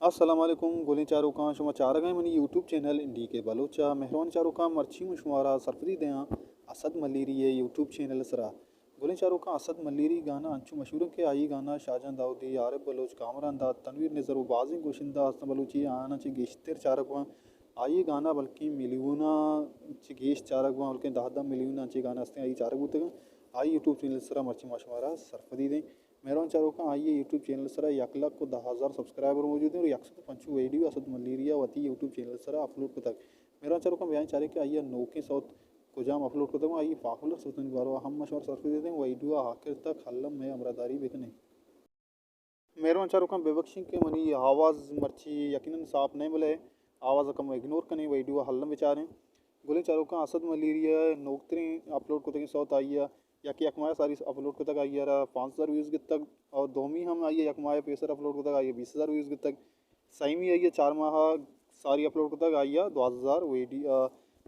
अस्सलाम वालेकुम गोली चारों का शुमा चार गए मनी यूट्यूब चैनल इंडी के बलोचा मेहरबान चारों का मर्ची मुशमारा सरफरी दया असद मलीरी ये यूट्यूब चैनल सरा गोली चारों का असद मलीरी गाना अंचु मशहूर के आई गाना शाहजहां दाऊदी आरिफ बलोच कामरान दा तनवीर नज़र बाजी गोशिंदा हसन बलूची आना ची गेश्तर चारकवा आई गाना बल्कि मिलियना ची गेश चारकवा बल्कि दादा मिलियना ची गाना हस्ते आई चारक बुतगा आई यूट्यूब चैनल सरा मर्ची मुशमारा सरफरी दें मेहरबान चारों का आइए यूट्यूब चैनल सरा 1 लाख को 10,000 सब्सक्राइबर मौजूद हैं और 105 वीडियो असद मलेरिया वती यूट्यूब चैनल सरा अपलोड को तक मेहरबान चारों का बयान चारे कि आइए 9 के साथ को जाम अपलोड को तक आइए फाखुलर सुतन बारो हम मशवर सरफी देते हैं वीडियो आखिर तक हल्लम में अमरादारी बिकने मेहरबान चारों का बेबख्शी के मनी आवाज़ मर्ची यकीनन साफ नहीं मिले आवाज़ कम इग्नोर करें वीडियो हल्लम बेचारें गोले चारों का असद मलेरिया नौकरी अपलोड को तक साथ आइए या कि यकमाया सारी अपलोड को तक आई यार 5,000 व्यूज़ के तक और दोमी हम आइए यकमाया पेसर अपलोड को तक आइए 20,000 व्यूज़ के तक सही में आइए 4 माह सारी अपलोड को तक आइए 2,000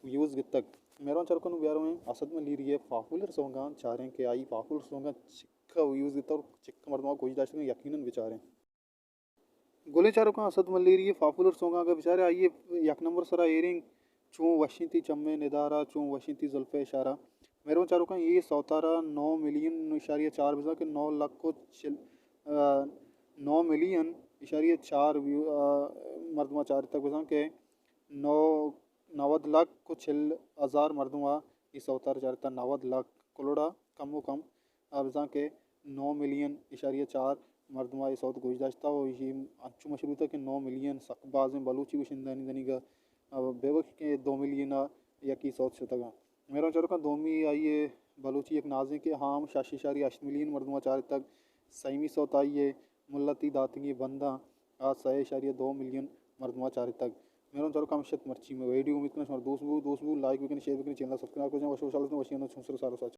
व्यूज़ के तक मेहरबान चरकन ब्यारों में असद में ली रही है फाहुलर सोंगा चाह रहे हैं कि आई फाहुलर सोंगा चिक्का व्यूज़ के तक चिक्का मरदमा कोई दाश्त में यकीनन बेचारे गोले चारों का असद में ली रही है फाहुलर सोंगा का बेचारे आइए एक नंबर सरा एयरिंग चूँ वशिंती चम्मे निदारा चूँ वशिंती जुल्फ़े इशारा मेरे चारों का ये सौतारा 9 मिलियन इशारिया 4 बजा के 9 लाख को 9 मिलियन इशारिया 4 व्यू मरदमा 4 तक बजा के 90 लाख को 6,000 मरदमा ये सौतारा 4 90 लाख कलोड़ा कम व कम बजा के 9 मिलियन इशारिया 4 मरदमा ये सौत गुजदाश्ता हो ये अच्छु मशरूत है कि 9 मिलियन सकबाज़ बलूची वशिंदानी दनी का बेवक के 2 मिलियन या की सौत शतगा मेरा चलो का दोमी आइए बलूची एक नाजे के हाम शाशी शारी 8 मिलियन मरदमा 4 तक सईमी सौत आइए मुल्लती दातंगी बंदा आज 6.2 मिलियन मरदमा 4 तक मेरा चलो का मशत मर्ची में वीडियो उम्मीद करना दोस्त लाइक भी करें शेयर भी करें चैनल सब्सक्राइब करें वशो साल में वशियाना सारो साथ